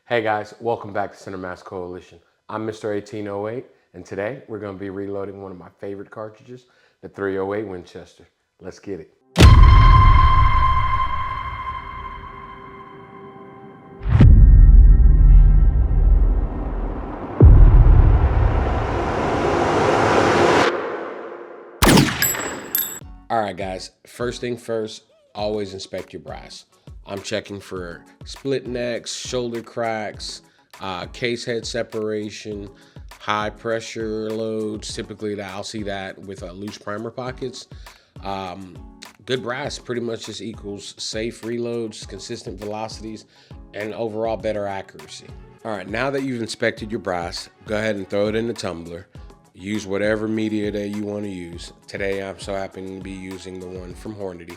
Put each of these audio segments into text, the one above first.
Hey guys, welcome back to Center Mass Coalition. I'm Mr. 1808, and today we're going to be reloading one of my favorite cartridges, the 308 Winchester. Let's get it. Alright guys, first thing first, always inspect your brass. I'm checking for split necks, shoulder cracks, case head separation, high pressure loads. Typically I'll see that with loose primer pockets. Good brass pretty much just equals safe reloads, consistent velocities, and overall better accuracy. Alright, now that you've inspected your brass, go ahead and throw it in the tumbler. Use whatever media that you want to use. Today I'm so happy to be using the one from Hornady.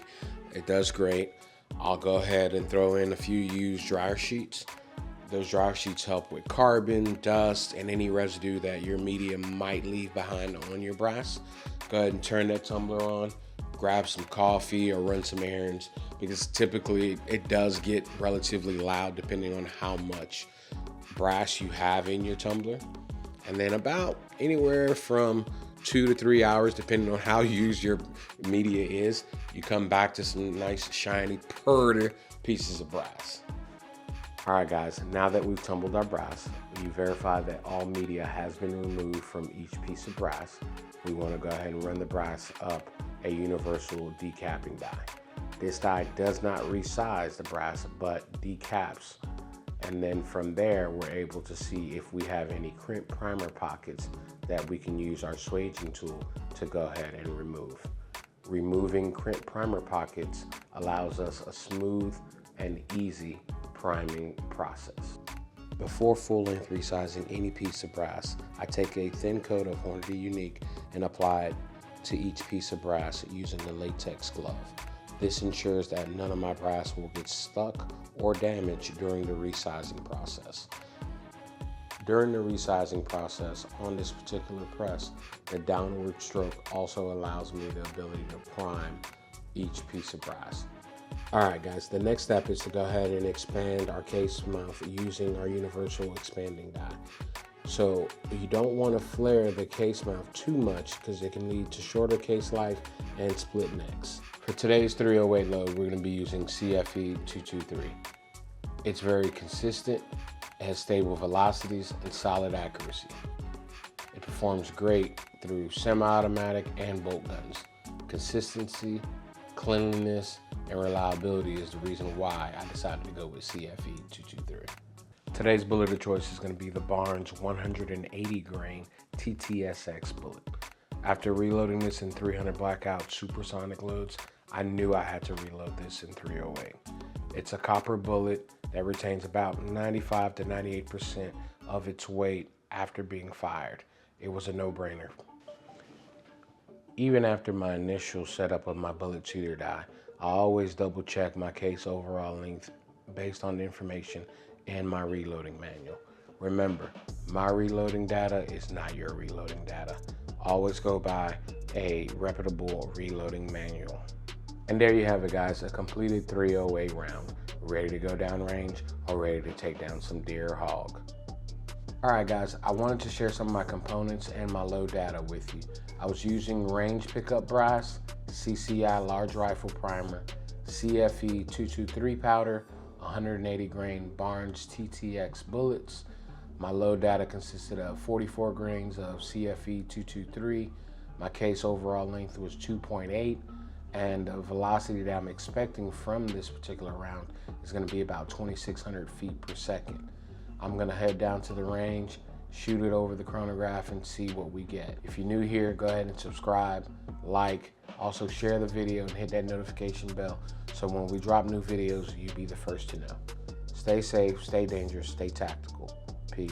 It does great. I'll go ahead and throw in a few used dryer sheets. Those dryer sheets help with carbon, dust, and any residue that your media might leave behind on your brass. Go ahead and turn that tumbler on, grab some coffee or run some errands, because typically it does get relatively loud depending on how much brass you have in your tumbler. And then about anywhere from 2 to 3 hours, depending on how used your media is, you come back to some nice, shiny, pretty pieces of brass. All right, guys, now that we've tumbled our brass, you verify that all media has been removed from each piece of brass. We want to go ahead and run the brass up a universal decapping die. This die does not resize the brass, but decaps. And then from there, we're able to see if we have any crimp primer pockets that we can use our swaging tool to go ahead and remove. Removing crimp primer pockets allows us a smooth and easy priming process. Before full-length resizing any piece of brass, I take a thin coat of Hornady Unique and apply it to each piece of brass using the latex glove. This ensures that none of my brass will get stuck or damaged during the resizing process. During the resizing process on this particular press, the downward stroke also allows me the ability to prime each piece of brass. Alright guys, the next step is to go ahead and expand our case mouth using our universal expanding die. So you don't want to flare the case mouth too much because it can lead to shorter case life and split necks. For today's 308 load, we're going to be using CFE 223. It's very consistent, has stable velocities, and solid accuracy. It performs great through semi-automatic and bolt guns. Consistency, cleanliness, and reliability is the reason why I decided to go with CFE 223. Today's bullet of choice is going to be the Barnes 180 grain TTSX bullet. After reloading this in 300 blackout supersonic loads, I knew I had to reload this in 308. It's a copper bullet that retains about 95 to 98% of its weight after being fired. It was a no-brainer. Even after my initial setup of my bullet cheater die, I always double check my case overall length based on the information and my reloading manual. Remember, my reloading data is not your reloading data. Always go by a reputable reloading manual. And there you have it guys, a completed 308 round. Ready to go down range or ready to take down some deer or hog. Alright guys, I wanted to share some of my components and my load data with you. I was using range pickup brass, CCI large rifle primer, CFE 223 powder, 180 grain Barnes TTX bullets. My load data consisted of 44 grains of CFE 223. My case overall length was 2.8, and the velocity that I'm expecting from this particular round is going to be about 2,600 feet per second. I'm going to head down to the range, shoot it over the chronograph, and see what we get. If you're new here, go ahead and subscribe, like, also share the video and hit that notification bell so when we drop new videos, you'll be the first to know. Stay safe, stay dangerous, stay tactical. Peace.